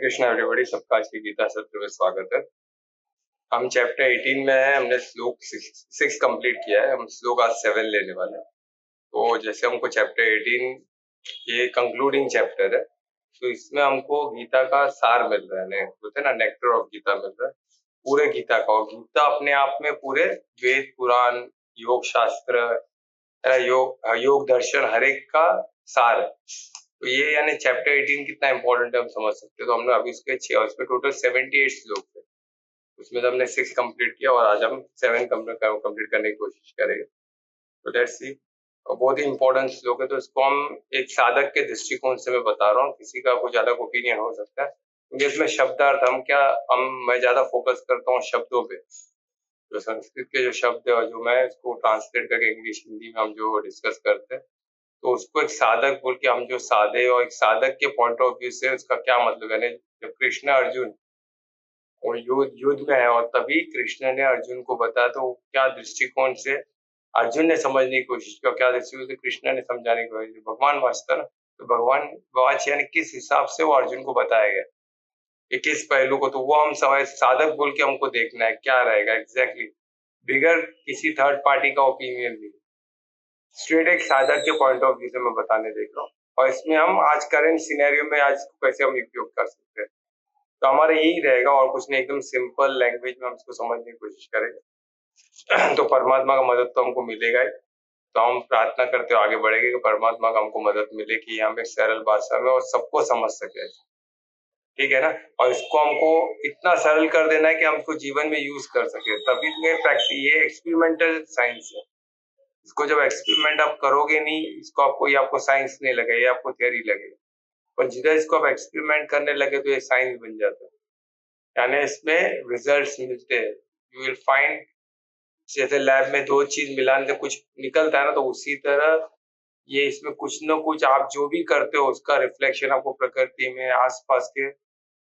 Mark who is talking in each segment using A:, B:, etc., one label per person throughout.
A: Krishna everybody, सबका आज की गीता सत्र में स्वागत है। हम चैप्टर 18 में है, हमने श्लोक 6 कंप्लीट किया है। हम श्लोक आज 7 लेने वाले हैं। तो जैसे हमको चैप्टर 18 ये कंक्लूडिंग चैप्टर है, तो इसमें हमको गीता का सार मिल रहा है, बोलते हैं ना, नेक्टर ऑफ गीता मिल रहा है पूरे गीता का। और गीता अपने आप में पूरे वेद, पुराण, योग शास्त्र, योग दर्शन हर एक का सार है। तो ये यानी चैप्टर 18 कितना इंपॉर्टेंट है हम समझ सकते हैं। तो हमने अभी इसके 6 और इसमें टोटल 78 श्लोक थे, उसमें तो हमने 6 कंप्लीट किया और आज हम 7 कंप्लीट करने की कोशिश करेंगे। तो लेट्स सी। बहुत ही इंपॉर्टेंट श्लोक है, तो इसको हम एक साधक के दृष्टिकोण से मैं बता रहा हूँ, किसी का कुछ अलग ओपिनियन हो सकता है क्योंकि इसमें शब्दार्थ मैं ज्यादा फोकस करता हूँ शब्दों पे, जो संस्कृत के जो शब्द है और जो मैं इसको ट्रांसलेट करके इंग्लिश हिंदी में हम जो डिस्कस करते हैं, तो उसको एक साधक बोल के हम जो साधे और एक साधक के पॉइंट ऑफ व्यू से उसका क्या मतलब है। जब कृष्ण अर्जुन और युद्ध में है और तभी कृष्ण ने अर्जुन को बताया, तो क्या दृष्टिकोण से अर्जुन ने समझने की कोशिश की और क्या दृष्टिकोण से कृष्ण ने समझाने की कोशिश की। भगवान वाचता ना, तो भगवान वाच यानी किस हिसाब से वो अर्जुन को बताया गया, किस पहलू को, तो वो हम समझ साधक बोल के हमको देखना है क्या रहेगा एग्जैक्टली, बिगर किसी थर्ड पार्टी का ओपिनियन भी, स्ट्रेट एक साधक के पॉइंट ऑफ व्यू से मैं बताने देख रहा हूँ। और इसमें हम आज करंट सिनेरियो में आज कैसे हम उपयोग कर सकते हैं, तो हमारा यही रहेगा और कुछ नहीं, एकदम सिंपल लैंग्वेज में हम इसको समझने की कोशिश करेंगे। तो परमात्मा का मदद तो हमको मिलेगा ही, तो हम प्रार्थना करते हुए आगे बढ़ेंगे कि परमात्मा का हमको मदद मिले कि हम एक सरल भाषा में और सबको समझ सके, ठीक है ना। और इसको हमको इतना सरल कर देना है कि हम इसको जीवन में यूज कर सके, तभी ये एक्सपेरिमेंटल साइंस है। इसको जब एक्सपेरिमेंट आप करोगे नहीं, इसको आपको साइंस नहीं लगेगा, आपको थियरी लगेगा, पर जिधर इसको आप एक्सपेरिमेंट करने लगे तो ये साइंस बन जाता है, यानी इसमें रिजल्ट्स मिलते हैं। यू विल फाइंड, जैसे लैब में दो चीज मिलाने से कुछ निकलता है ना, तो उसी तरह ये इसमें कुछ न कुछ आप जो भी करते हो उसका रिफ्लेक्शन आपको प्रकृति में, आसपास के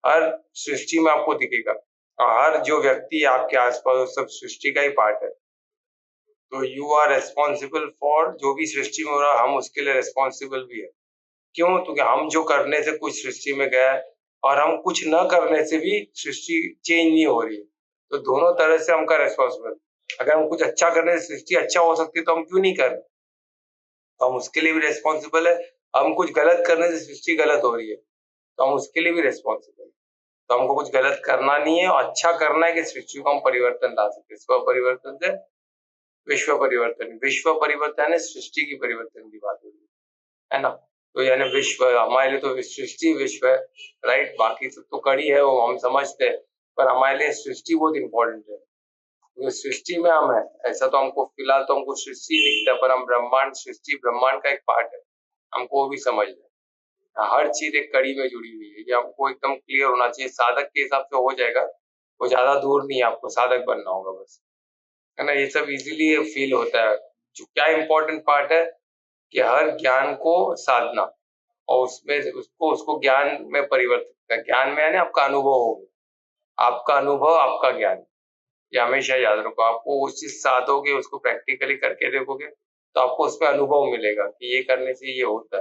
A: हर सृष्टि में आपको दिखेगा। और हर जो व्यक्ति आपके आसपास सब सृष्टि का ही पार्ट है, तो यू आर रेस्पॉन्सिबल फॉर जो भी सृष्टि में हो रहा है, हम उसके लिए रेस्पॉन्सिबल भी है। क्यों? क्योंकि हम जो करने से कुछ सृष्टि में गया है और हम कुछ न करने से भी सृष्टि चेंज नहीं हो रही है, तो दोनों तरह से हमका रेस्पॉन्सिबल। अगर हम कुछ अच्छा करने से सृष्टि अच्छा हो सकती है तो हम क्यों नहीं कर रहे, तो हम उसके लिए भी रेस्पॉन्सिबल है। हम कुछ गलत करने से सृष्टि गलत हो रही है तो हम उसके लिए भी रेस्पॉन्सिबल है। तो हमको कुछ गलत करना नहीं है और अच्छा करना है कि सृष्टि को हम परिवर्तन ला सके। स्व परिवर्तन से विश्व परिवर्तन, विश्व परिवर्तन है सृष्टि की परिवर्तन की बात हो रही है ना। तो यानी विश्व हमारे लिए तो सृष्टि विश्व है, राइट। बाकी सब तो कड़ी है, वो हम समझते हैं, पर हमारे लिए सृष्टि बहुत इंपॉर्टेंट है क्योंकि सृष्टि में हम है। ऐसा तो हमको फिलहाल तो हमको सृष्टि दिखता है, पर हम ब्रह्मांड, सृष्टि ब्रह्मांड का एक पार्ट है, हमको वो भी समझना है। हर चीज एक कड़ी में जुड़ी हुई है, ये हमको एकदम क्लियर होना चाहिए। साधक के हिसाब से हो जाएगा, वो ज्यादा दूर नहीं है, आपको साधक बनना होगा बस, है ना। ये सब इजीली फील होता है। जो क्या इम्पोर्टेंट पार्ट है कि हर ज्ञान को साधना और उसमें उसको ज्ञान में परिवर्तित करना। ज्ञान में यानी आपका अनुभव होगा, आपका अनुभव आपका ज्ञान, ये हमेशा याद रखो। आपको उस चीज साधोगे, उसको प्रैक्टिकली करके देखोगे तो आपको उसमें अनुभव मिलेगा कि ये करने से ये होता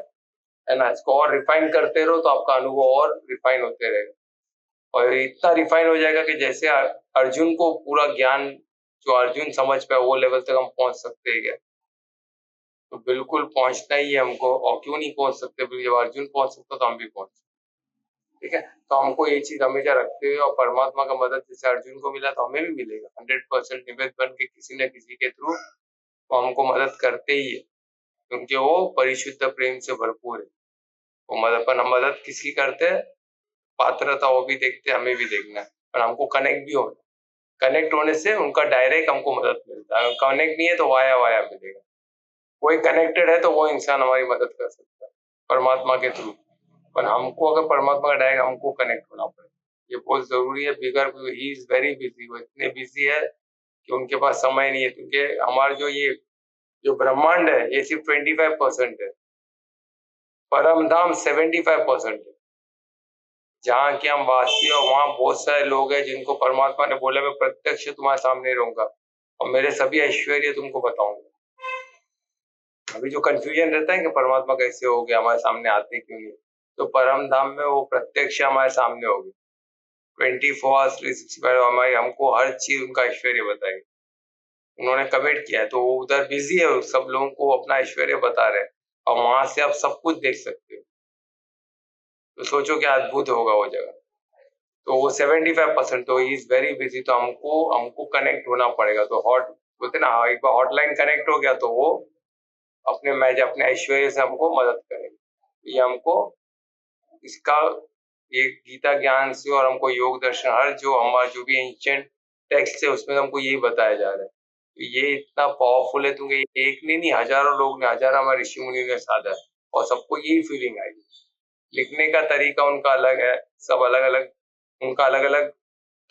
A: है ना। इसको और रिफाइन करते रहो तो आपका अनुभव और रिफाइन होते रहेगा और इतना रिफाइन हो जाएगा कि जैसे अर्जुन को पूरा ज्ञान जो अर्जुन समझ पाए वो लेवल तक हम पहुंच सकते हैं क्या? तो बिल्कुल पहुंचना ही है हमको। और क्यों नहीं पहुंच सकते, जब अर्जुन पहुंच सकता तो हम भी पहुंच सकते, ठीक है। तो हमको ये चीज हमेशा रखते हुए और परमात्मा का मदद जैसे अर्जुन को मिला तो हमें भी मिलेगा 100%। निमित्त बन के किसी न किसी के थ्रू वो हमको मदद करते ही है क्योंकि वो परिशुद्ध प्रेम से भरपूर है। वो मदद, पर हम मदद किसकी करते हैं, पात्रता वो भी देखते, हमें भी देखना है, पर हमको कनेक्ट भी होना। कनेक्ट होने से उनका डायरेक्ट हमको मदद मिलता है, कनेक्ट नहीं है तो वाया वाया मिलेगा। कोई कनेक्टेड है तो वो इंसान हमारी मदद कर सकता है परमात्मा के थ्रू, पर हमको अगर परमात्मा का डायरेक्ट हमको कनेक्ट होना पड़ेगा, ये बहुत जरूरी है। बिगर ही इज वेरी बिजी, वो इतने बिजी है कि उनके पास समय नहीं है, क्योंकि हमारे जो ब्रह्मांड है ये सिर्फ 25% है, परम धाम 75% है, जहाँ की हम वासी और वहाँ बहुत सारे लोग हैं जिनको परमात्मा ने बोला मैं प्रत्यक्ष तुम्हारे सामने रहूंगा और मेरे सभी ऐश्वर्य तुमको बताऊंगा। अभी जो कंफ्यूजन रहता है कि परमात्मा कैसे हो गया, हमारे सामने आते क्यों नहीं, तो परम धाम में वो प्रत्यक्ष हमारे सामने होगी। 24 आवर्स 365 हमारी हमको हर चीज उनका ऐश्वर्य बताएगी। उन्होंने कमिट किया है, तो वो उधर बिजी है, सब लोगों को अपना ऐश्वर्य बता रहे हैं और वहां से आप सब कुछ देख सकते हो। तो सोचो क्या अद्भुत होगा वो जगह। तो वो 75%, तो ही इज वेरी बिजी। तो हमको हमको कनेक्ट होना पड़ेगा। तो हॉट बोलते ना, एक बार हॉटलाइन कनेक्ट हो गया तो वो अपने मैच अपने ऐश्वर्य से हमको मदद करेंगे। ये हमको इसका ये गीता ज्ञान से और हमको योग दर्शन हर जो हमारा जो भी एंशिएंट टेक्स्ट है उसमें हमको यही बताया जा रहा है। तो ये इतना पावरफुल है, तुमको एक नहीं हजारों लोग ने, हजारों हमारे ऋषि मुनि ने साधा है और सबको यही फीलिंग आई। लिखने का तरीका उनका अलग है, सब अलग अलग, उनका अलग अलग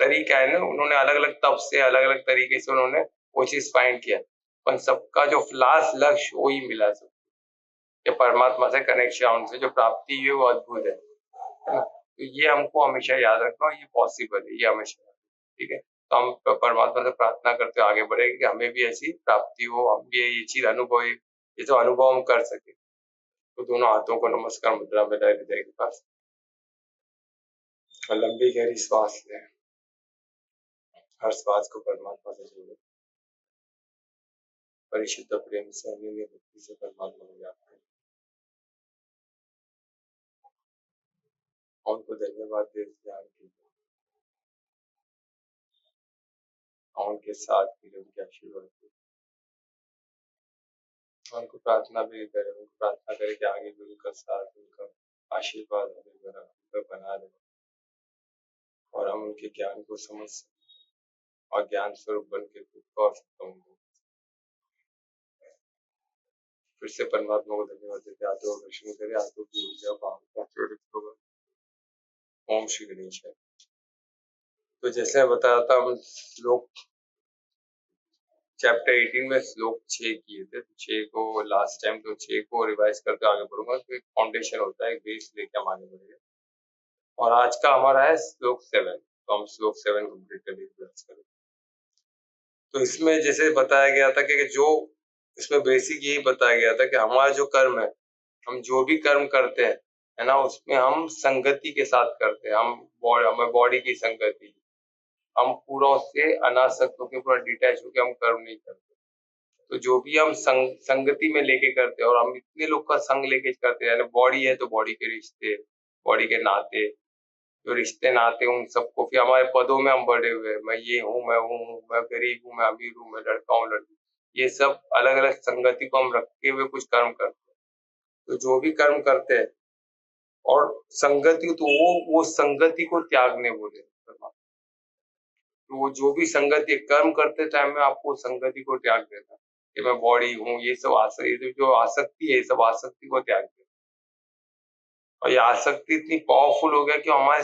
A: तरीका है ना, उन्होंने अलग अलग तब से अलग अलग तरीके से उन्होंने वो चीज फाइंड किया, पर सबका जो लास्ट लक्ष्य वही मिला सब, ये परमात्मा से कनेक्शन, उनसे जो प्राप्ति हुई वो अद्भुत है ना। तो ये हमको हमेशा याद रखना, ये पॉसिबल है, ये हमेशा, ठीक है। तो हम परमात्मा से प्रार्थना करते आगे बढ़ेंगे कि हमें भी ऐसी प्राप्ति हो, हम भी ये चीज अनुभव, ये जो अनुभव हम कर सके। तो दोनों हाथों को नमस्कार मुद्रा में हृदय के पास, और लंबी गहरी श्वास लें। हर श्वास को परमात्मा से जोड़े, परिशुद्ध प्रेम से अनन्य भक्ति से परमात्मा को याद करें और उनको धन्यवाद दे ध्यान कीजिए और उनके साथ भी उनके आशीर्वाद दे। उनको प्रार्थना भी करें, उनको प्रार्थना करें कि आगे भी उनका साथ, उनका आशीर्वाद हमें बना रहे और हम उनके ज्ञान को समझ सकें और ज्ञान स्वरूप बन के खुद को और सबको फिर से परमात्मा को धन्यवाद देते आत्मा दर्शन करें, आत्मा की ऊर्जा भाव। ओम श्री गणेश। तो जैसे मैं बताया था, हम श्लोक चैप्टर 18 में श्लोक 6 किए थे, तो 6 को लास्ट टाइम, तो 6 को रिवाइज करके आगे बढ़ूंगा। तो एक फाउंडेशन होता है, एक बेस लेके हम आगे बढ़ेंगे। और आज का हमारा है श्लोक 7, तो हम श्लोक 7 कंप्लीट करेंगे। तो इसमें जैसे बताया गया था कि जो इसमें बेसिक यही बताया गया था कि हमारा जो कर्म है, हम जो भी कर्म करते हैं, है ना, उसमें हम संगति के साथ करते हैं। हमें बॉडी की संगति, हम पूरा उससे अनासक्त होकर, पूरा डिटैच होकर हम कर्म नहीं करते। तो जो भी हम संगति में लेके करते हैं, और हम इतने लोग का संग लेके करते हैं, यानी बॉडी है तो बॉडी के रिश्ते, बॉडी के नाते, जो रिश्ते नाते, उन सबको फिर हमारे पदों में हम बढ़े हुए हैं, मैं ये हूँ, मैं हूँ, मैं गरीब हूँ, मैं अमीर हूँ, मैं लड़का हूँ, लड़की, ये सब अलग अलग संगति को हम रखे हुए कुछ कर्म करते हैं। तो जो भी कर्म करते हैं और संगति, तो वो संगति को त्यागने बोले। तो वो जो भी संगति कर्म करते टाइम में आपको संगति को त्याग देना, कि मैं बॉडी हूँ, ये सब आसक्ति, जो आसक्ति है, ये सब आसक्ति को त्याग देना। और ये आसक्ति इतनी पावरफुल हो गया कि हमारे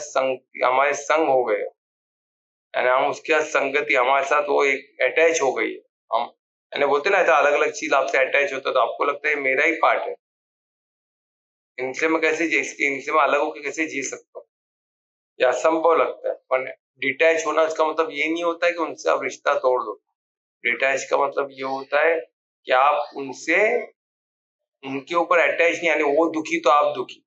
A: संग हो गए, यानी हम उसके साथ संगति, हमारे साथ वो एक अटैच हो गई है। हम यानी बोलते ना, ऐसा अलग अलग चीज आपसे अटैच होता है तो आपको लगता है मेरा ही पार्ट है, इनसे मैं कैसे इनसे मैं अलग होकर कैसे जी सकता हूँ, ये असंभव लगता है। पर डिटैच होना, इसका मतलब ये नहीं होता है कि उनसे आप रिश्ता तोड़ दो। डिटैच का मतलब ये होता है कि आप उनसे, उनके ऊपर अटैच नहीं, यानी वो दुखी तो आप दुखी,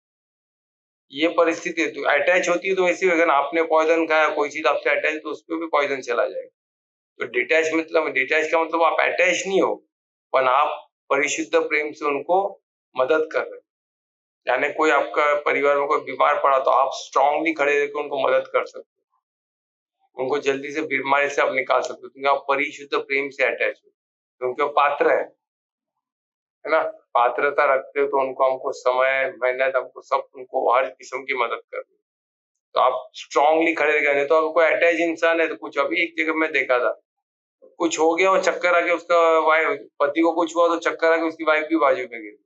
A: ये परिस्थिति तो अटैच होती है। तो ऐसी होगा ना, आपने पॉइजन खाया, कोई चीज आपसे अटैच, तो उस पर भी पॉइजन चला जाएगा। तो डिटैच मतलब, डिटैच का मतलब आप अटैच नहीं हो, पर आप परिशुद्ध प्रेम से उनको मदद कर रहे हैं। यानी कोई आपका परिवार में कोई बीमार पड़ा तो आप स्ट्रांगली खड़े रहकर उनको मदद कर सकते हो, उनको जल्दी से बीमारी से आप निकाल सकते हो, क्योंकि आप परिशुद्ध प्रेम से अटैच हो, क्योंकि वो पात्र है ना, पात्रता रखते हो। तो उनको, हमको समय, मेहनत, हमको सब, उनको हर किस्म की मदद करनी। तो आप स्ट्रांगली खड़े रह गए। तो अगर कोई अटैच इंसान है, तो कुछ, अभी एक जगह में देखा था, कुछ हो गया, वो चक्कर आके उसका वाइफ, पति को कुछ हुआ तो चक्कर आके उसकी वाइफ भी बाजू में गिर,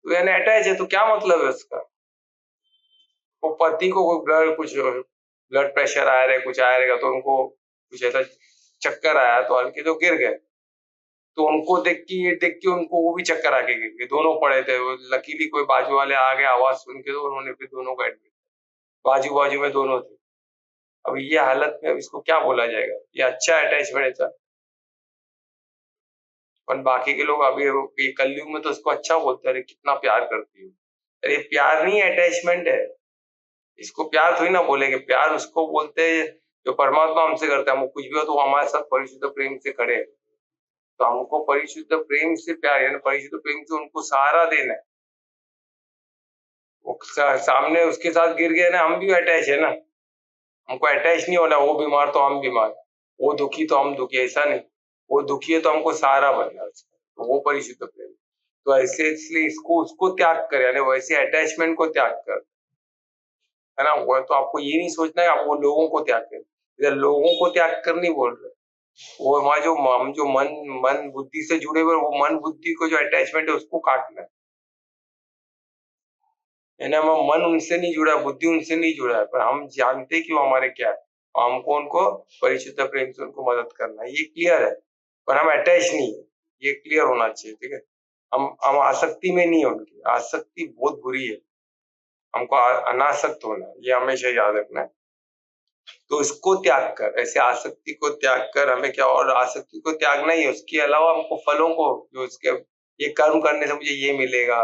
A: तो यानी अटैच है। तो क्या मतलब है उसका, वो पति को कुछ ब्लड प्रेशर आया रहे, कुछ आया रहेगा, तो उनको कुछ ऐसा चक्कर आया तो हल्के तो गिर गए, तो उनको देख के, ये देख के उनको वो भी चक्कर आके गिर गए, दोनों पड़े थे। लकीली कोई बाजू वाले आ गए, आवाज सुन के, तो उन्होंने फिर दोनों को एडमिट, बाजू बाजू में दोनों थे। अब ये हालत में, अब इसको क्या बोला जाएगा, ये अच्छा अटैचमेंट था। पर बाकी के लोग अभी ये कलयुग में तो उसको अच्छा बोलते हैं, अरे कितना प्यार करती है, अरे प्यार नहीं, अटैचमेंट है। इसको प्यार थोड़ी ना बोलेंगे, प्यार उसको बोलते हैं जो परमात्मा हमसे करता है। हम कुछ भी हो तो हमारे साथ परिशुद्ध प्रेम से खड़े हैं। तो हमको परिशुद्ध प्रेम से प्यार है, परिशुद्ध प्रेम से उनको सहारा देना है। वो सामने उसके साथ गिर गए ना, हम भी अटैच है ना, हमको अटैच नहीं होना। वो बीमार तो हम बीमार, वो दुखी तो हम दुखी, ऐसा नहीं। वो दुखी है तो हमको सहारा बनना है उसका, तो वो परिशुद्ध प्रेम। तो ऐसे इसलिए इसको उसको त्याग कर, यानी वैसे अटैचमेंट को त्याग कर, है ना। वो तो आपको ये नहीं सोचना है आप वो लोगों को त्याग कर, इधर लोगों को त्याग कर नहीं बोल रहे। वो हमारा जो हम जो मन मन बुद्धि से जुड़े हुए, वो मन बुद्धि को जो अटैचमेंट है उसको काटना है ना। हम मन उनसे नहीं जुड़ा, बुद्धि उनसे नहीं जुड़ा है, पर हम जानते कि वो हमारे क्या है, और हमको उनको परिशुद्ध प्रेम से उनको मदद करना है, ये क्लियर है। पर हम अटैच नहीं है, ये क्लियर होना चाहिए, ठीक है। हम आसक्ति में नहीं है उनकी, आसक्ति बहुत बुरी है। हमको अनासक्त होना है, ये हमेशा याद रखना है। तो इसको त्याग कर, ऐसे आसक्ति को त्याग कर हमें क्या, और आसक्ति को त्यागना ही है। उसके अलावा हमको फलों को, जो उसके ये कर्म करने से मुझे ये मिलेगा,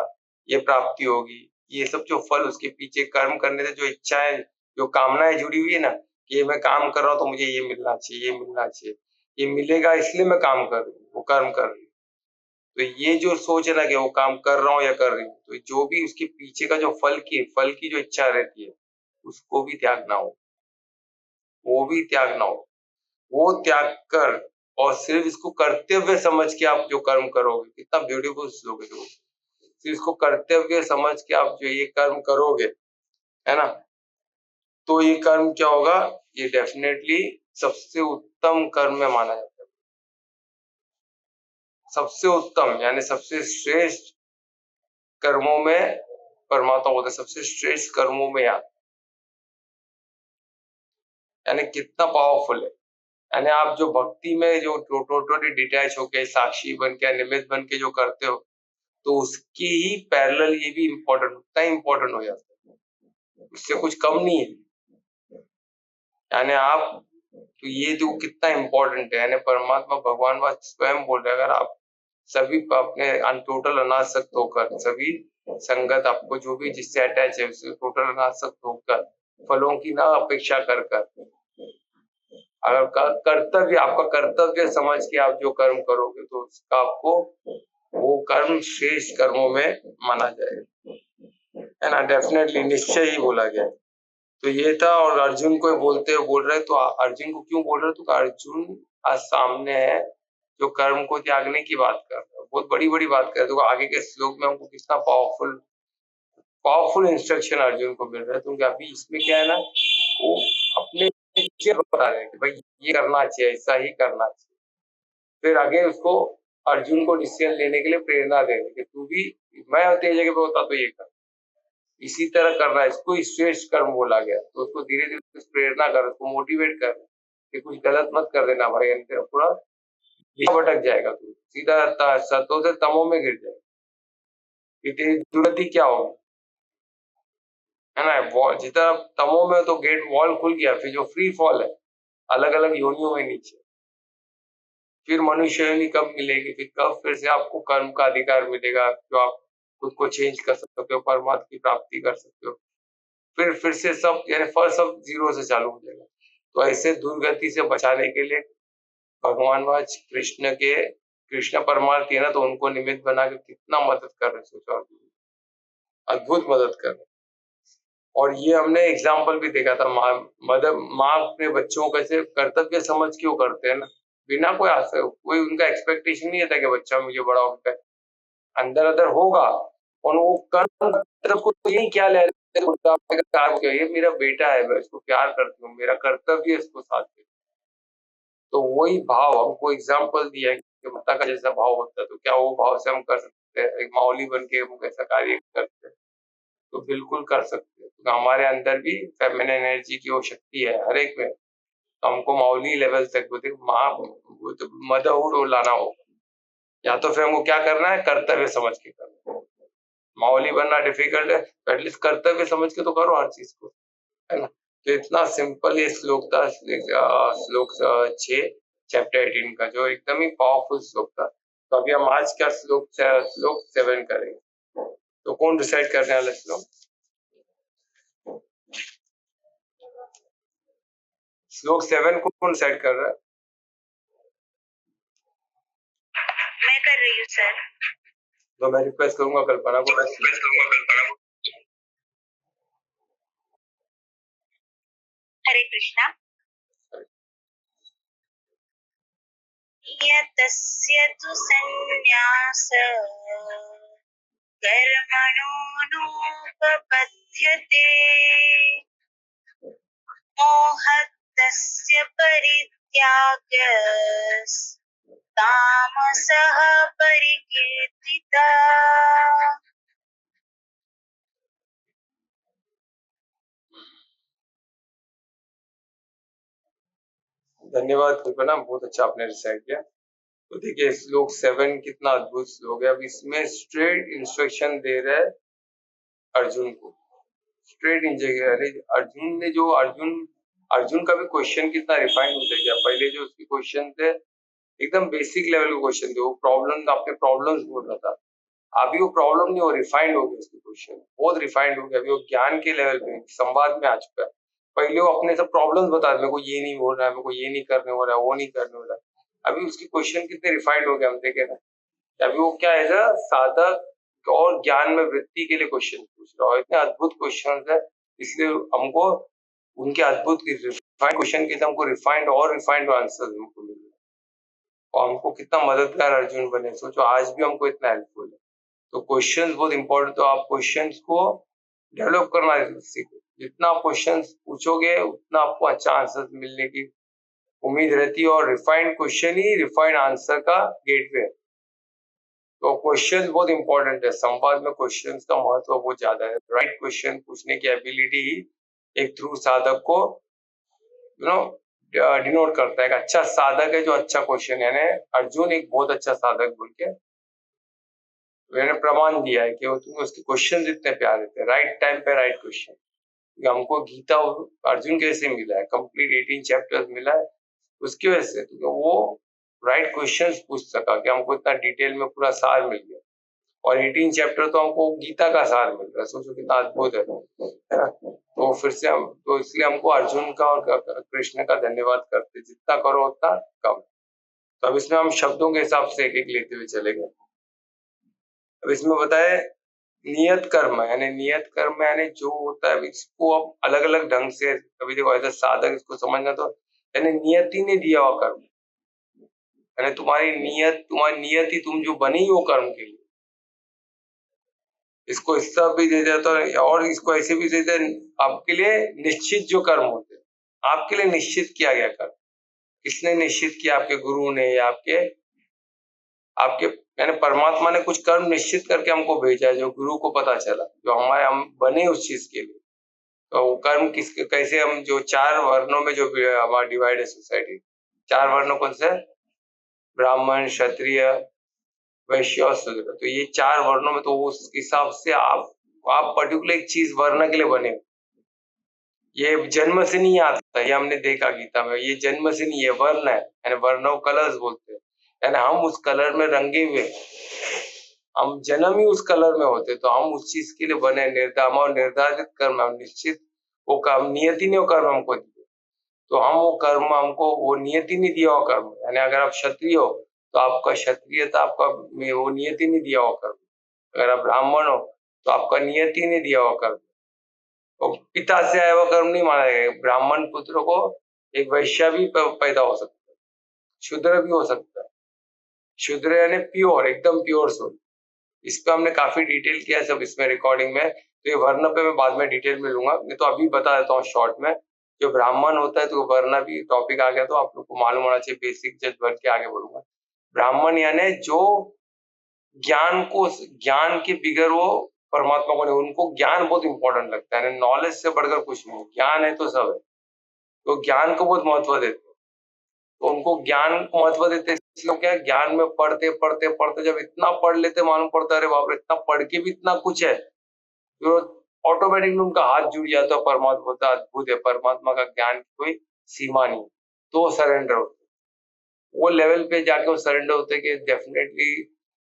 A: ये प्राप्ति होगी, ये सब जो फल उसके पीछे कर्म करने से जो इच्छाएं, जो कामनाएं जुड़ी हुई है ना, कि ये मैं काम कर रहा हूँ तो मुझे ये मिलना चाहिए, ये मिलना चाहिए, ये मिलेगा इसलिए मैं काम कर रही हूँ, वो कर्म कर रही हूँ। तो ये जो सोच है ना कि वो काम कर रहा हूँ या कर रही हूँ, तो जो भी उसके पीछे का जो फल की जो इच्छा रहती है, उसको भी त्यागना हो, वो भी त्यागना हो। वो त्याग कर, और सिर्फ इसको कर्तव्य समझ के आप जो कर्म करोगे, कितना ब्यूटीफुल श्लोक है। जो सिर्फ इसको कर्तव्य समझ के आप जो ये कर्म करोगे, है ना, तो ये कर्म क्या होगा, ये डेफिनेटली सबसे उत्तम कर्म में माना जाता है। सबसे उत्तम यानी सबसे श्रेष्ठ कर्मों में परमात्मा बोलते हैं, सबसे श्रेष्ठ कर्मों में यानी कितना पावरफुल है। यानी आप जो भक्ति में जो टोटली डिटैच होके साक्षी बन के, निमित्त बन के जो करते हो, तो उसकी ही पैरेलल ये भी इम्पोर्टेंट, उतना ही इम्पोर्टेंट हो जाता है, उससे कुछ कम नहीं है। यानी आप, तो ये जो कितना इम्पोर्टेंट है, यानी परमात्मा भगवान बात स्वयं बोल रहे हैं, अगर आप सभी अपने टोटल अनासक्त होकर, सभी संगत आपको जो भी जिससे अटैच है उससे टोटल अनासक्त होकर, फलों की ना अपेक्षा कर कर, अगर कर्तव्य, आपका कर्तव्य समझ के आप जो कर्म करोगे, तो उसका आपको वो कर्म श्रेष्ठ कर्मों में माना जाएगा, है ना। डेफिनेटली निश्चय ही बोला गया है। तो ये था, और अर्जुन को बोलते हुए बोल रहे, तो अर्जुन को क्यों बोल रहे, तो अर्जुन आज सामने है जो कर्म को त्यागने की बात कर रहा है, बहुत बड़ी बड़ी बात कर रहे, तो आगे के श्लोक में हमको कितना पावरफुल पावरफुल इंस्ट्रक्शन अर्जुन को मिल रहा है। क्योंकि अभी इसमें क्या है ना, वो अपने बता रहे हैं कि भाई ये करना चाहिए, ऐसा ही करना चाहिए। फिर आगे उसको अर्जुन को डिसीजन लेने के लिए प्रेरणा देंगे कि तू भी, मैं तेरी जगह पे होता तो ये कर, इसी तरह करना है। इसको श्रेष्ठ कर्म बोला गया, तो उसको धीरे धीरे प्रेरणा कर, उसको मोटिवेट कर कि कुछ गलत मत कर देना भाई, तेरा पूरा भटक जाएगा, तू सीधा सतों से तमों में गिर जाएगा, कि तेरी दुर्गति क्या होगी, है ना। जितना तमों में तो गेट वॉल खुल गया, फिर जो फ्री फॉल है अलग अलग योनियों में नीचे, फिर मनुष्य योनि कब मिलेगी, फिर कब फिर से आपको कर्म का अधिकार मिलेगा, जो आप खुद को चेंज कर सकते हो, परमात्मा की प्राप्ति कर सकते हो। फिर से सब, यानी फर्स्ट सब जीरो से चालू हो जाएगा। तो ऐसे दुर्गति से बचाने के लिए भगवान वाच कृष्ण परमार्थी है ना, तो उनको निमित्त बना के कितना मदद कर रहे, सोचो, अद्भुत मदद कर रहे। और ये हमने एग्जाम्पल भी देखा था, माँ अपने बच्चों को कैसे कर्तव्य समझ क्यों करते हैं ना, बिना कोई आशा, कोई उनका एक्सपेक्टेशन नहीं था कि बच्चा मुझे बड़ा होकर अंदर अंदर होगा, और वो कर्म को यही क्या ले ये मेरा बेटा है, मैं इसको प्यार करती हूँ, मेरा कर्तव्य है इसको साथ देना। तो वही भाव हमको एग्जाम्पल दिया है कि माता का जैसा भाव होता है, तो क्या वो भाव से हम कर सकते हैं, एक माऊली बन के हम ऐसा कार्य करते हैं, तो बिल्कुल कर सकते हैं। तो हमारे अंदर भी फेमिनिन एनर्जी की वो शक्ति है हर एक में, तो हमको माऊली लेवल तक बोलते मदरहुड लाना होगा, या तो फिर हमको क्या करना है, कर्तव्य समझ के करना है। माऊली बनना डिफिकल्ट है, तो एटलीस्ट कर्तव्य समझ के तो करो हर चीज को, है ना। तो इतना सिंपल ये श्लोक था, श्लोक 6 चैप्टर 18 का, जो एकदम ही पावरफुल श्लोक था। तो अभी हम आज का श्लोक 7 करेंगे। तो कौन डिसाइड करने वाला श्लोक? श्लोक 7 को कौन डिसाइड कर रहा है?
B: मैं कर रही हूँ सर।
A: तो मैं रिक्वेस्ट करूंगा कल्पना को।
B: हरे कृष्णा। यतस्य तु संन्यास कर्मणो नोपपद्यते मोहस्तस्य परित्यागः तामसः परिकीर्तितः।
A: धन्यवाद कल्पना, बहुत अच्छा आपने डिसाइड किया। तो देखिए श्लोक 7 कितना अद्भुत श्लोक है। अब इसमें स्ट्रेट इंस्ट्रक्शन दे रहा है अर्जुन को, स्ट्रेट इंस्ट्रक्शन। अरे अर्जुन ने जो अर्जुन का भी क्वेश्चन कितना रिफाइन होता गया। पहले जो उसके क्वेश्चन थे एकदम बेसिक लेवल के क्वेश्चन थे, वो प्रॉब्लम अपने प्रॉब्लम्स बोल रहा था। अभी वो प्रॉब्लम नहीं, वो रिफाइंड हो गया, उसके क्वेश्चन बहुत रिफाइंड हो गया। अभी वो ज्ञान के लेवल पे संवाद में आ चुका है। पहले वो अपने सब प्रॉब्लम्स बता रहे, मेरे को ये नहीं हो रहा है, मेरे को ये नहीं करने हो रहा है, वो नहीं करने हो रहा है। अभी उसके क्वेश्चन कितने रिफाइंड हो गए, हम देखे ना। अभी वो क्या है ना, साधक और ज्ञान में वृत्ति के लिए क्वेश्चन पूछ रहा है। इतने अद्भुत क्वेश्चन है, इसलिए हमको उनके अद्भुत रिफाइंड क्वेश्चन के हमको रिफाइंड आंसर हमको मिल रहा है। और हमको कितना मददगार अर्जुन बने, सोचो आज भी हमको इतना हेल्पफुल है। तो क्वेश्चंस बहुत इंपॉर्टेंट। तो आप क्वेश्चंस को डेवलप करना सीखो। जितना आप क्वेश्चंस पूछोगे उतना आपको अच्छा आंसर मिलने की उम्मीद रहती है। और रिफाइंड क्वेश्चन ही रिफाइंड आंसर का गेटवे है। तो क्वेश्चन बहुत इंपॉर्टेंट है। संवाद में क्वेश्चंस का महत्व बहुत ज्यादा है। राइट क्वेश्चन पूछने की एबिलिटी ही एक ट्रू साधक को डिनोट करता है। एक अच्छा साधक है जो अच्छा क्वेश्चन, यानी अर्जुन एक बहुत अच्छा साधक बोल के मैंने प्रमाण दिया है कि तुम्हें उसके क्वेश्चन इतने प्यारे थे। राइट टाइम पे राइट क्वेश्चन। हमको गीता अर्जुन कैसे मिला है, कंप्लीट 18 चैप्टर्स मिला है उसकी वजह से, तो वो राइट क्वेश्चंस पूछ सका कि हमको इतना डिटेल में पूरा सार मिल गया। और 18 चैप्टर तो हमको गीता का सार मिल रहा है। सोचो कितना अद्भुत है ना। तो फिर से हम तो इसलिए हमको अर्जुन का और कृष्ण का धन्यवाद करते, जितना करो उतना कम। तो अब इसमें हम शब्दों के हिसाब से एक एक लेते हुए चलेंगे। अब इसमें बताए नियत कर्म, यानी नियत कर्म यानी जो होता है इसको अब अलग अलग ढंग से, कभी देखो ऐसा साधक इसको समझना, तो यानी नियति ने दिया हुआ कर्म, यानी तुम्हारी नियत ही तुम जो बनी हो कर्म के लिए। इसको हिस्सा भी दे देता है और इसको ऐसे भी दे दे, आपके लिए निश्चित जो कर्म होते हैं, आपके लिए निश्चित किया गया कर्म। किसने निश्चित किया? आपके गुरु ने, या आपके यानी परमात्मा ने कुछ कर्म निश्चित करके हमको भेजा है, जो गुरु को पता चला, जो हम बने उस चीज के लिए। तो वो कर्म किसके कैसे, हम जो 4 वर्णों में जो हमारा डिवाइड है सोसाइटी, 4 वर्णों कौन से? ब्राह्मण, क्षत्रिय, वैश्य और शूद्र। तो ये 4 वर्णों में तो उस हिसाब से आप पर्टिकुलर एक चीज वर्ण के लिए बने। ये जन्म से नहीं आता, ये हमने देखा गीता में, ये जन्म से नहीं है, वर्ण है, यानी वर्णों कलर्स बोलते हैं। यानी हम उस कलर में रंगे हुए, हम जन्म ही उस कलर में होते, तो हम उस चीज के लिए बने। निर्धारित कर्म, हम निश्चित वो कर्म, नियति ने वो कर्म हमको दिए। तो हम वो कर्म, हमको वो नियति ने दिया हुआ कर्म, यानी अगर आप क्षत्रिय हो तो आपका क्षत्रियता, आपका वो नियति ने दिया हुआ कर्म। अगर आप ब्राह्मण हो तो आपका नियति ने दिया हुआ कर्म। तो पिता से आया हुआ कर्म नहीं माना जाएगा। ब्राह्मण पुत्र को एक वैश्य भी पैदा हो सकता है, शूद्र भी हो सकता है। शूद्र यानी प्योर, एकदम प्योर सोल। इस पे हमने काफी डिटेल किया है सब इसमें रिकॉर्डिंग में। तो ये वर्ण पे मैं बाद में डिटेल में लूंगा, मैं तो अभी बता देता हूँ शॉर्ट में। जो ब्राह्मण होता है, तो वर्ण भी टॉपिक आ गया तो आप लोग को मालूम होना चाहिए, बेसिक जज भर के आगे बढ़ूंगा। ब्राह्मण यानी जो ज्ञान के बिगर वो परमात्मा को नहीं, उनको ज्ञान बहुत इंपॉर्टेंट लगता है। नॉलेज से बढ़कर कुछ नहीं, ज्ञान है तो सब है। तो ज्ञान को बहुत महत्व देते हैं, तो उनको ज्ञान को महत्व देते हैं। इसलिए क्या, ज्ञान में पढ़ते पढ़ते पढ़ते जब इतना पढ़ लेते, मालूम पड़ता है अरे बाप रे, इतना पढ़ के भी इतना कुछ है, तो ऑटोमेटिकली उनका हाथ जुड़ जाता है। परमात्मा होता अद्भुत है, परमात्मा का ज्ञान की कोई सीमा नहीं। तो सरेंडर होते, वो लेवल पे जाके वो सरेंडर होते कि डेफिनेटली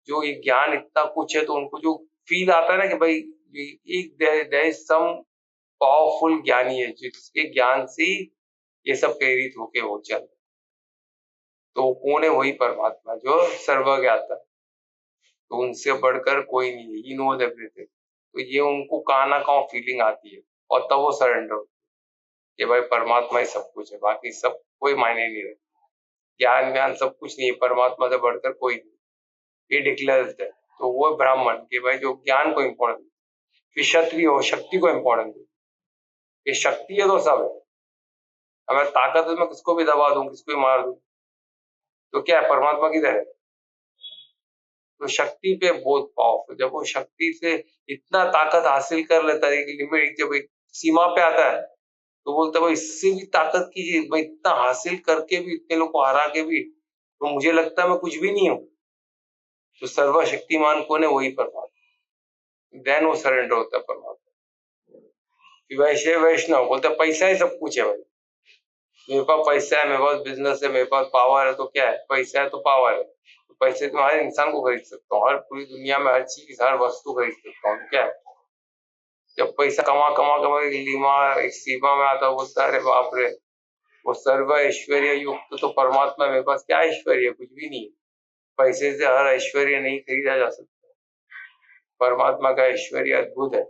A: जो ये ज्ञान इतना कुछ है, तो उनको जो फील आता है ना कि भाई एक देयर इज सम पावरफुल ज्ञानी है जिसके ज्ञान से ये सब प्रेरित होके हो चल। तो कौन है? वही परमात्मा जो सर्वज्ञाता, तो उनसे बढ़कर कोई नहीं है, ही नोज एवरीथिंग। तो ये उनको कहाँ ना कहाँ फीलिंग आती है और तब वो सरेंडर होते हैं कि भाई परमात्मा ही सब कुछ है, बाकी सब कोई मायने नहीं रखता। ज्ञान व्यान सब कुछ नहीं है, परमात्मा से बढ़कर कोई नहीं, ये डिक्लेयर्ड है। तो वो ब्राह्मण के भाई जो ज्ञान को इम्पोर्टेंस, फिर क्षत्रिय हो शक्ति को इम्पोर्टेंस दे, ये शक्ति है तो सब है। अगर ताकत है मैं किसको भी दबा दूं, किसको भी मार दूं, तो क्या है? परमात्मा किधर है? तो शक्ति पे बहुत पावरफुल, जब वो शक्ति से इतना ताकत हासिल कर लेता है कि लिमिट जब एक सीमा पे आता है तो बोलता है भाई इससे भी ताकत कीजिए, मैं इतना हासिल करके भी इतने लोग को हरा के भी तो मुझे लगता है मैं कुछ भी नहीं हूँ। तो सर्वशक्तिमान कौन है? वही परमात्मा। देन वो सरेंडर होता है परमात्मा। वैसे वैष्णव बोलते पैसा ही सब कुछ है भाई, मेरे पास पैसा है, मेरे पास बिजनेस है, मेरे पास पावर है, तो क्या है? पैसा है तो पावर है, तो पैसे तो हर इंसान को खरीद सकता हूँ, हर पूरी दुनिया में हर चीज हर वस्तु खरीद सकता हूँ। क्या है? जब पैसा कमा कमा कमा एक सीमा में आता है, बोलता है अरे बाप रे वो सर्व ऐश्वर्य युक्त तो परमात्मा, मेरे पास क्या ऐश्वर्य? कुछ भी नहीं है। पैसे से हर ऐश्वर्य नहीं खरीदा जा सकता। परमात्मा का ऐश्वर्य अद्भुत है,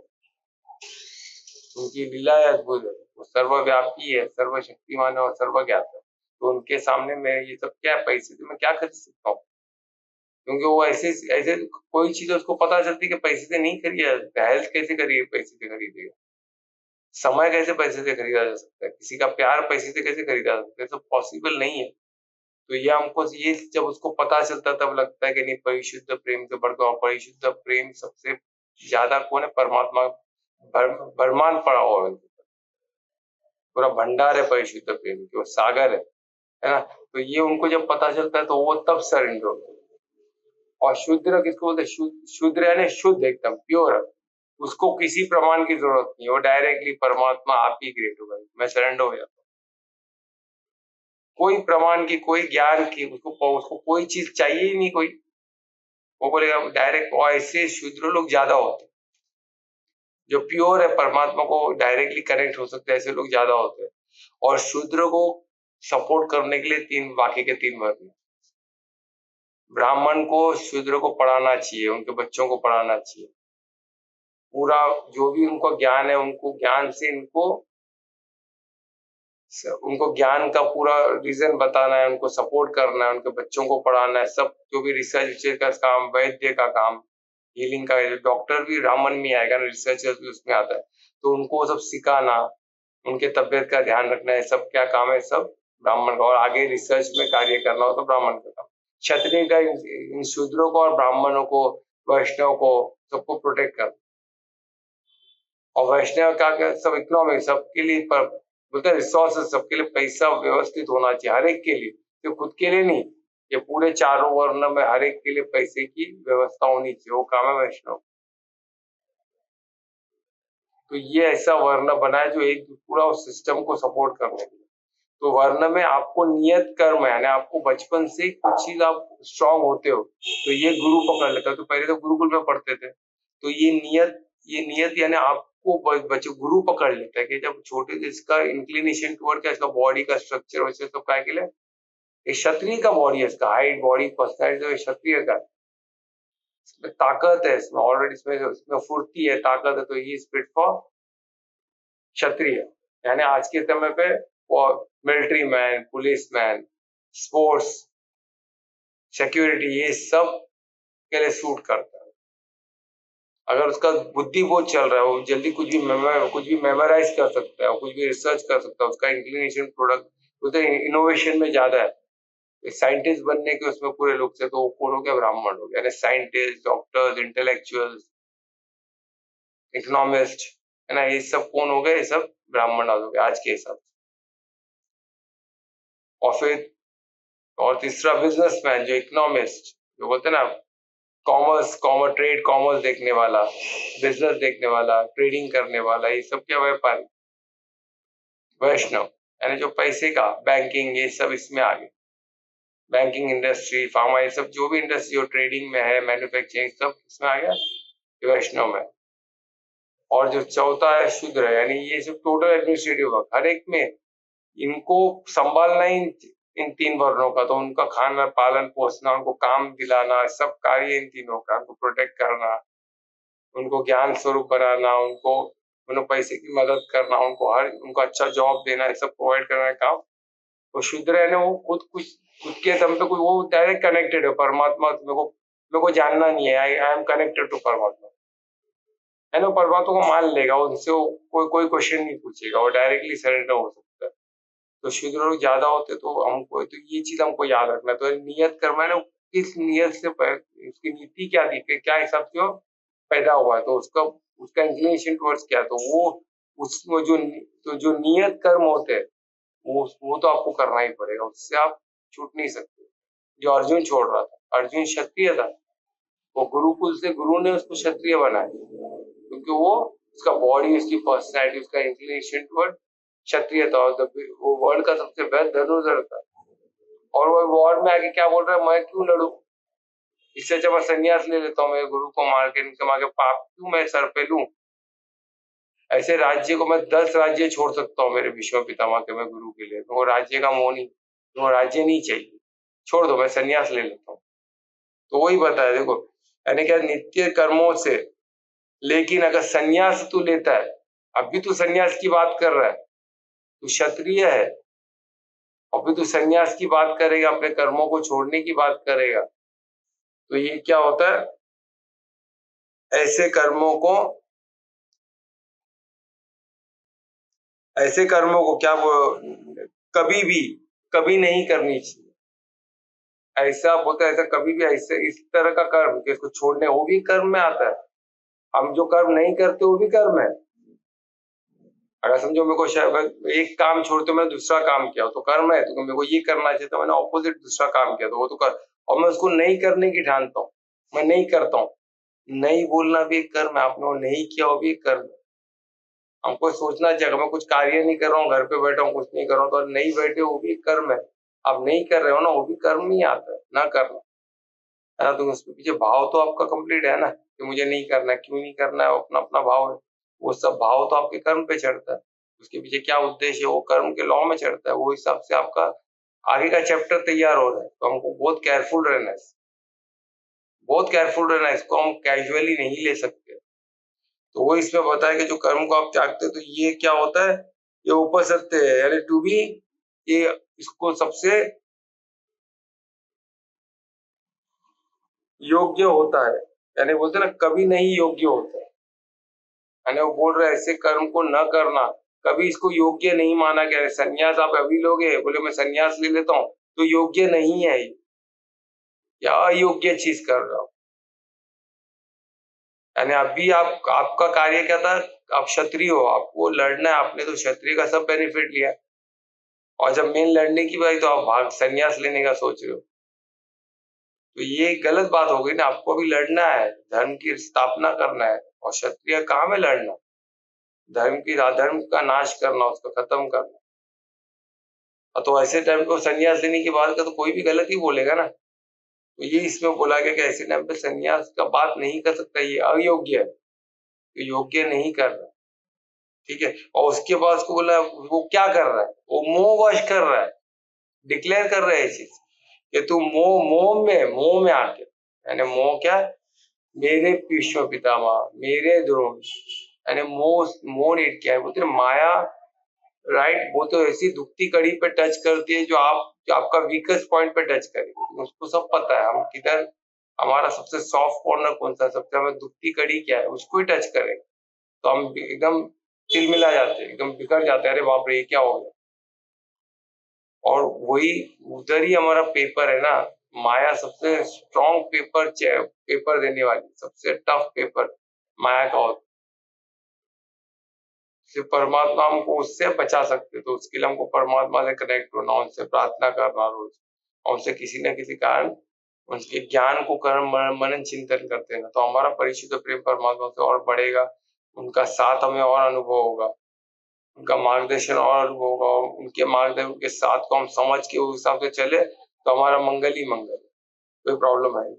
A: उनकी लीलाएं अद्भुत है, वो सर्वव्यापी है, सर्वशक्तिमान है और सर्वज्ञात है। तो उनके सामने मैं ये सब क्या है? पैसे से मैं क्या खरीद सकता हूँ? क्योंकि वो ऐसे ऐसे कोई चीज उसको पता चलती है कि पैसे से नहीं खरीदा जा सकता। हेल्थ कैसे खरीदे? पैसे से खरीदेगा। समय कैसे पैसे से खरीदा जा सकता है? किसी का प्यार पैसे से कैसे खरीदा जा सकता है? सब पॉसिबल नहीं है। तो ये हमको ये जब उसको पता चलता तब लगता है कि नहीं, परिशुद्ध प्रेम से बढ़कर, और परिशुद्ध प्रेम सबसे ज्यादा कौन है? परमात्मा। भरमान पड़ा हुआ है, पूरा भंडार है परिशुद्ध प्रेम की, वो सागर है ना? तो ये उनको जब पता चलता है तो वो तब सरेंडर होते हैं। और शूद्र किसको बोलते हैं? शूद्र यानी शुद्ध, एकदम प्योर, उसको किसी प्रमाण की जरूरत नहीं, वो डायरेक्टली परमात्मा आप ही ग्रेट होगा, मैं सरेंडर हो जाता हूँ। कोई प्रमाण की, कोई ज्ञान की, उसको कोई चीज चाहिए ही नहीं कोई। वो बोलेगा डायरेक्ट। और ऐसे शूद्र लोग ज्यादा होते हैं, जो प्योर है परमात्मा को डायरेक्टली कनेक्ट हो सकते हैं, ऐसे लोग ज्यादा होते हैं। और शूद्र को सपोर्ट करने के लिए बाकी के तीन वर्ग हैं। ब्राह्मण को शूद्र को पढ़ाना चाहिए, उनके बच्चों को पढ़ाना चाहिए, पूरा जो भी उनको ज्ञान है, उनको ज्ञान से उनको ज्ञान का पूरा रीजन बताना है, उनको सपोर्ट करना है, उनके बच्चों को पढ़ाना है, सब जो भी रिसर्च का काम, वैद्य का काम, हीलिंग का, डॉक्टर भी ब्राह्मण में आएगा ना, रिसर्चर भी उसमें आता है। तो उनको सब सिखाना, उनके तबियत का ध्यान रखना है, सब क्या काम है? सब ब्राह्मण का। और आगे रिसर्च में कार्य करना हो तो ब्राह्मण का काम। क्षत्रिय का इन शूद्रों को और ब्राह्मणों को, वैष्णव को, सबको प्रोटेक्ट करना। और वैष्णव का सब इकोनॉमिक, सबके लिए बोलते हैं रिसोर्सेस, सबके लिए पैसा व्यवस्थित होना चाहिए, हर एक के लिए, तो खुद के लिए नहीं। ये पूरे चारों वर्ण में हर एक के लिए पैसे की व्यवस्था होनी चाहिए, वो काम है वैष्णव। तो ये ऐसा वर्ण बना है जो एक पूरा उस सिस्टम को सपोर्ट करने के लिए। तो वर्ण में आपको नियत कर्म है, यानी आपको बचपन से कुछ चीज आप स्ट्रांग होते हो तो ये गुरु पकड़ लेता है। तो पहले तो गुरुकुल में पढ़ते थे, तो ये नियत यानी आपको बच्चे गुरु पकड़ लेता है कि जब छोटे से इसका इंक्लिनेशन टुवर्ड क्या, इसका बॉडी का स्ट्रक्चर वैसे सब काय के लिए, एक क्षत्रिय का बॉडी है, इसका हाइट, बॉडी, पर्सनैलिटी तो क्षत्रिय का। इसमें ताकत है, इसमें ऑलरेडी इसमें फुर्ती है, ताकत है, तो ये स्पिरिट फॉर क्षत्रिय। यानी आज के समय पे military man, police man, sports, security, ये सब के लिए सूट करता है। अगर उसका बुद्धि बहुत चल रहा है, वो जल्दी कुछ भी मेमोराइज कर सकता है, कुछ भी रिसर्च कर सकता है, उसका इंक्लिनेशन प्रोडक्ट बोलते हैं इनोवेशन में ज्यादा है, साइंटिस्ट बनने के उसमें पूरे लोग से, तो वो कौन हो गया? ब्राह्मण हो गया। यानी साइंटिस्ट, डॉक्टर्स, इंटेलेक्चुअल्स, इकोनॉमिस्ट, है ना, ये सब कौन हो गए? ये सब ब्राह्मण हो गए आज के हिसाब से। और फिर और तीसरा बिजनेसमैन, जो इकोनॉमिस्ट, जो बोलते हैं ना कॉमर्स ट्रेड, कॉमर्स देखने वाला, बिजनेस देखने वाला, ट्रेडिंग करने वाला, ये सब क्या? व्यापारी। वैष्णव यानी जो पैसे का, बैंकिंग, ये सब इसमें आ गए। बैंकिंग इंडस्ट्री, फार्मा, ये सब जो भी इंडस्ट्री जो ट्रेडिंग में है, मैन्युफैक्चरिंग, सब इसमें आ गया। वैष्णव में। और जो चौथा है शूद्र, यानी ये सब टोटल एडमिनिस्ट्रेटिव वर्क, हर एक में इनको संभालना ही इन 3 वर्णों का। तो उनका खाना पालन पोषण, उनको काम दिलाना, सब कार्य इन तीनों का, उनको प्रोटेक्ट करना, उनको ज्ञान स्वरूप बनाना, उनको पैसे की मदद करना, उनको अच्छा जॉब देना, ये सब प्रोवाइड करना है काम। तो शूद्र है ना, वो खुद के दम पे कोई वो डायरेक्ट कनेक्टेड है परमात्मा। मेरे को जानना नहीं है, आई एम कनेक्टेड टू परमात्मा, है ना। परमात्मा को मान लेगा, उनसे कोई क्वेश्चन नहीं पूछेगा, वो डायरेक्टली सरेंडर हो सकता है। तो शूद्र लोग ज्यादा होते तो हमको तो ये चीज हमको याद रखना। तो नियत कर्म है ना, किस नियत से उसकी नीति क्या थी, क्या हिसाब से वो पैदा हुआ, तो उसका इंक्लिनेशन टुवर्ड्स क्या, तो वो उसमें जो नियत कर्म होते हैं वो तो आपको करना ही पड़ेगा, उससे आप छूट नहीं सकते। जो अर्जुन छोड़ रहा था, अर्जुन क्षत्रिय था, वो गुरुकुल से गुरु ने उसको क्षत्रिय बनाया, क्योंकि वो उसका बॉडी, उसकी पर्सनैलिटी, उसका इंक्लिनेशन टुवर्ड क्षत्रिय था। वो वर्ल्ड का सबसे बेस्ट धनुर्धर था, और वो वॉर में आके क्या बोल रहा है, मैं क्यों लड़ू, इससे अच्छा मैं संन्यास ले लेता हूँ, मेरे गुरु को मार के, इनके मार के पाप क्यों मैं सर पे लूं। ऐसे राज्य को मैं 10 राज्य छोड़ सकता हूँ मेरे भीष्म पितामह के, मैं गुरु के लिए, तो वो राज्य का मोह नहीं, तो वो राज्य नहीं चाहिए, छोड़ दो, मैं संन्यास ले लेता हूँ। तो वही बताया, देखो यानी क्या, नित्य कर्मों से, लेकिन अगर संन्यास तू लेता है, अभी तू संन्यास की बात कर रहा है, तू क्षत्रिय है, अभी तू संन्यास की बात करेगा, अपने कर्मों को छोड़ने की बात करेगा, तो ये क्या होता है, ऐसे कर्मों को क्या वो कभी नहीं करनी चाहिए। ऐसा बोलता है, ऐसा कभी भी, ऐसे इस तरह का कर्म जिसको छोड़ने, वो भी कर्म में आता है। हम जो कर्म नहीं करते वो भी कर्म है। अगर समझो मेरे को शायद एक काम छोड़ते मैं दूसरा काम किया तो कर्म है, तो मेरे को ये करना चाहिए तो मैंने ऑपोजिट दूसरा काम किया तो वो तो कर, और मैं उसको नहीं करने की ठानता हूँ, मैं नहीं करता हूँ। नहीं बोलना भी एक कर्म है, आपने वो नहीं किया वो भी एक कर्म है। हमको सोचना चाहिए, मैं कुछ कार्य नहीं कर रहा हूँ, घर पे बैठा हूँ, कुछ नहीं कर रहा हूँ, तो नहीं बैठे वो भी एक कर्म है। आप नहीं कर रहे हो ना, वो भी कर्म ही आता है, ना करना, है ना। तो उसके पीछे भाव तो आपका कंप्लीट है ना, कि मुझे नहीं करना, क्यों नहीं करना है, अपना अपना भाव है। वो सब भाव तो आपके कर्म पे चढ़ता है, उसके पीछे क्या उद्देश्य है वो कर्म के लॉ में चढ़ता है, वो हिसाब से आपका आगे का चैप्टर तैयार हो रहा है। तो हमको बहुत केयरफुल रहना है, बहुत केयरफुल रहना है, इसको हम कैजुअली नहीं ले सकते। तो वो इसमें बताया कि जो कर्म को आप त्यागते तो ये क्या होता है, ये उपसत्य है, यानी टू बी, ये इसको सबसे योग्य होता है, यानी बोलते ना कभी नहीं योग्य होता है, यानी वो बोल रहे ऐसे कर्म को न करना, कभी इसको योग्य नहीं माना गया। संन्यास आप अभी लोगे, बोले मैं संन्यास ले लेता हूँ, तो योग्य नहीं है ये, या अयोग्य चीज कर रहा हूं। यानी अभी आपका कार्य क्या था, आप क्षत्रिय हो, आपको लड़ना है, आपने तो क्षत्रिय का सब बेनिफिट लिया, और जब मेन लड़ने की बात तो आप भाग संन्यास लेने का सोच रहे हो, तो ये गलत बात हो गई ना। आपको अभी लड़ना है, धर्म की स्थापना करना है, और क्षत्रिय काम है लड़ना, धर्म का नाश करना, उसको खत्म करना। तो ऐसे टाइम को संन्यास लेने की बात का तो कोई भी गलत ही बोलेगा ना। तो ये इसमें बोला गया कि ऐसे टाइम पे संन्यास का बात नहीं कर सकता, ये अयोग्य है, तो योग्य नहीं कर रहा, ठीक है। और उसके बाद उसको बोला, वो क्या कर रहा है, वो मोह वश कर रहा है, डिक्लेयर कर रहा है ये चीज कि तू मोह में आके, यानी मोह क्या, मेरे भीष्म पितामह, मेरे द्रोण, यानी मोह ने क्या है, बोलते माया, राइट। वो तो ऐसी दुखती कड़ी पे टच करती है जो आपका वीकेस्ट पॉइंट पे टच करेगी, उसको सब पता है हम किधर, हमारा सबसे सॉफ्ट कॉर्नर कौन सा, सबसे हमें दुखती कड़ी क्या है, उसको ही टच करेंगे तो हम एकदम तिलमिला जाते हैं, एकदम बिखर जाते हैं, अरे बाप रे ये क्या हो गया। और वही उधर ही हमारा पेपर है ना, माया सबसे स्ट्रॉन्ग पेपर देने वाली, सबसे टफ पेपर माया का होता, सिर्फ परमात्मा हमको उससे बचा सकते, तो उसके लिए हमको परमात्मा से कनेक्ट होना, उनसे प्रार्थना करना रोज, और उनसे किसी न किसी कारण उनके ज्ञान को कर्म मनन चिंतन करते हैं, तो हमारा परिचित प्रेम परमात्मा से और बढ़ेगा, उनका साथ हमें और अनुभव होगा, उनका मार्गदर्शन और अनुभव होगा, और उनके मार्गदर्शन के साथ को हम समझ के उस हिसाब से चले तो हमारा मंगल ही मंगल है, कोई प्रॉब्लम है।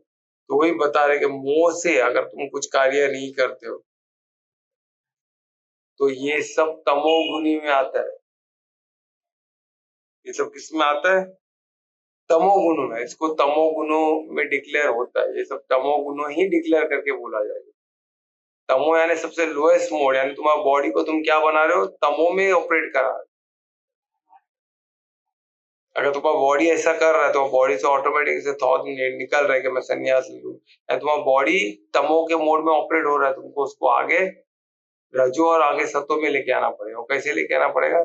A: तो वही बता रहे कि मोह से अगर तुम कुछ कार्य नहीं करते हो तो ये सब तमोगुणी में आता है। ये सब किस में आता है? तमोगुणों में। इसको तमोगुणों में डिक्लेयर होता है, ये सब तमोगुणों ही डिक्लेयर करके बोला जाएगा। तमो यानी सबसे लोएस्ट मोड, यानी तुम्हारा बॉडी को तुम क्या बना रहे हो? तमो में ऑपरेट करा रहे हो। अगर तुम्हारा बॉडी ऐसा कर रहा है तो बॉडी से ऑटोमेटिक से थॉट निकल रहा है कि मैं संन्यास लूं, या तुम्हारा बॉडी तमो के मोड में ऑपरेट हो रहा है, तुमको उसको आगे रजो और आगे सतो में लेके आना पड़ेगा। और कैसे लेके आना पड़ेगा?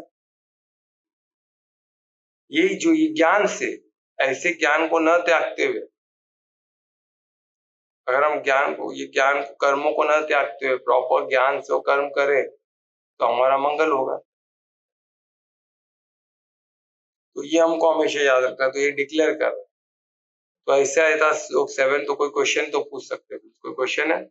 A: यही जो ये ज्ञान से, ऐसे ज्ञान को न त्यागते हुए, अगर हम ज्ञान को, ये ज्ञान कर्मों को न त्यागते हुए प्रॉपर ज्ञान से कर्म करें तो हमारा मंगल होगा। तो ये हमको हमेशा याद रखना है। तो ये डिक्लेयर कर, तो ऐसा है था श्लोक 7। तो कोई क्वेश्चन तो पूछ सकते हैं, कोई क्वेश्चन है?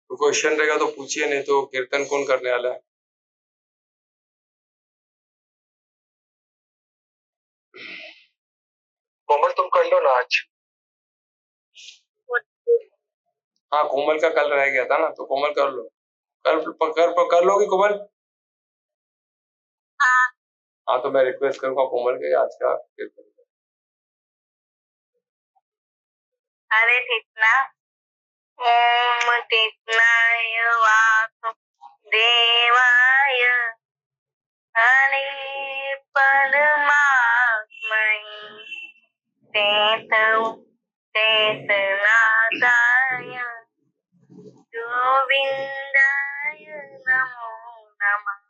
A: तो क्वेश्चन रहेगा तो पूछिए, नहीं तो कीर्तन कौन करने वाला है? कोमल तुम कर लो ना आज। हाँ, कोमल का कल रह गया था ना, तो कोमल कर लो। कर लोगी कोमल?
B: हाँ।
A: हाँ, तो मैं रिक्वेस्ट करूंगा कोमल के आज का कीर्तन।
B: हरे कृष्णा। ओम कृष्णाय वासुदेवाय हरे परमात्मने चेतनादाय गोविंदाय नमो नमः।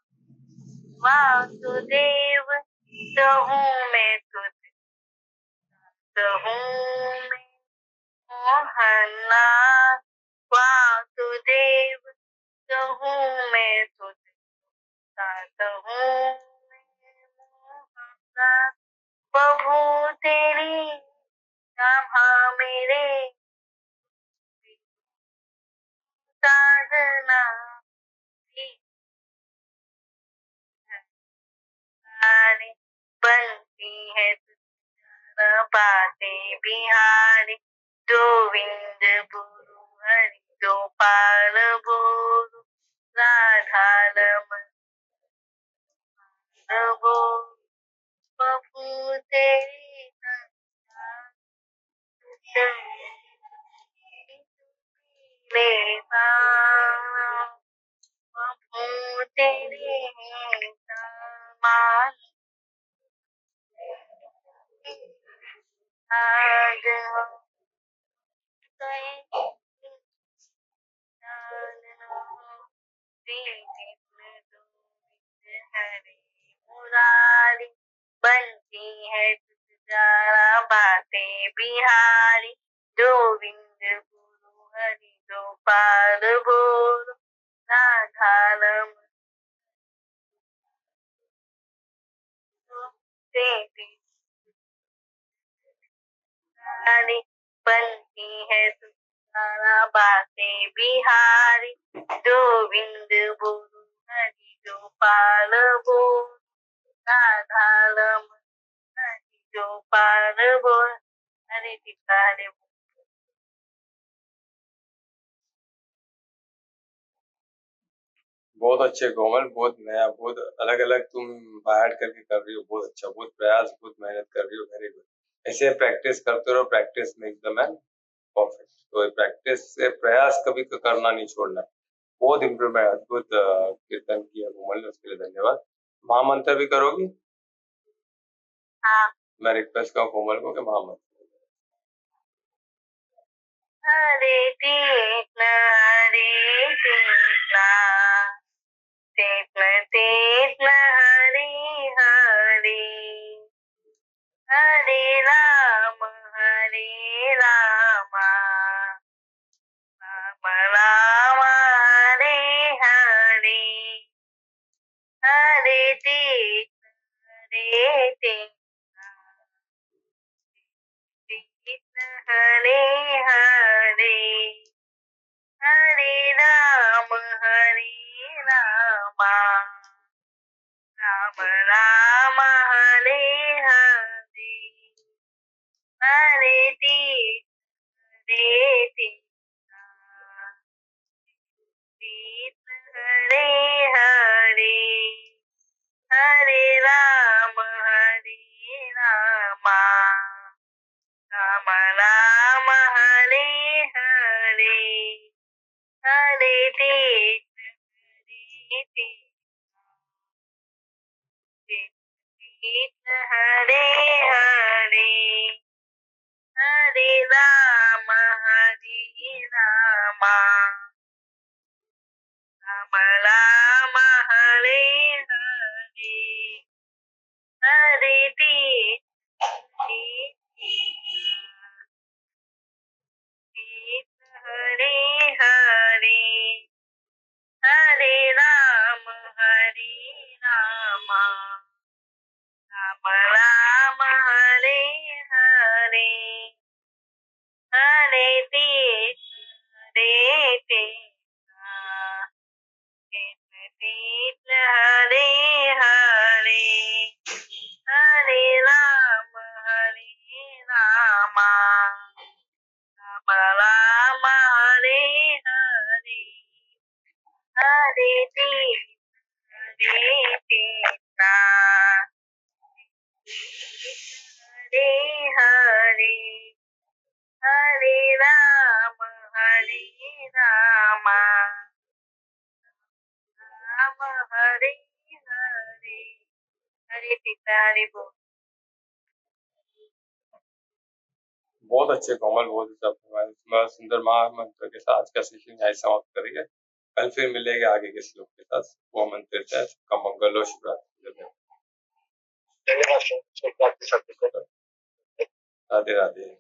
B: वासुदेव कहूँ मैं तुझे, कहूँ मैं मोहननाथ। वासुदेव कहूँ मैं तुझे, कहूँ मैं मोहननाथ। प्रभु तेरी क्षमा मेरे साधना बिहारी बनती है बातें बिहारी। गोविंद गुरु हरि गोपाल बोलू राधा रमन बोल। प्रभु तेरी मेरे प्रभु तेरे समान आज हो गए हरे मुरारी बनती है तुझारा बातें बिहारी। गोविंद गुरु हरि गोपाल बोल राधा रमन बिहारी बनती है तुझारा बातें बिहारी। गोविंद गुरु हरि गोपाल बोल राधा रमन हरि गोपाल बोल। हरे कृष्णा हरे।
A: बहुत अच्छे कोमल, बहुत नया, बहुत अलग अलग तुम ऐड करके कर रही हो। बहुत अच्छा, बहुत प्रयास, बहुत मेहनत कर रही हो। Very good. ऐसे प्रैक्टिस करते रहो, practice make the man perfect. तो प्रैक्टिस से प्रयास कभी करना नहीं छोड़ना। बहुत इम्प्रूवमेंट, अद्भुत कीर्तन किया कोमल ने, उसके लिए धन्यवाद। महामंत्र भी करोगी?
B: हाँ।
A: मैं रिक्वेस्ट करूँ कोमल को कि महामंत्र।
B: हरे कृष्ण कृष्ण कृष्ण हरे हरे हरे राम राम राम हरे हरे हरे कृष्ण हरे हरे राम हरे रामा राम राम हरे हरे हरे कृष्ण हरे हरे हरे रामा राम राम हरे हरे हरे कृष्ण हरे हरे हरे राम राम राम हरे हरे हरे कृष्ण हरे हरे हरे राम राम राम हरे हरे हरे कृष्ण हरे हरे हरे राम राम राम हरे हरे हरे कृष्ण हरे हरे हरे राम राम हरे हरे हरे पिता हरे बोल।
A: बहुत अच्छे कोमल, बहुत अच्छा फरमाया। सुंदर महामंत्र के साथ आज का सेशन यहाँ समाप्त करेंगे। कल फिर मिलेंगे आगे के श्लोक के साथ। वो मंत्र है सबका मंगल हो, शुभरात्रि। राधे राधे।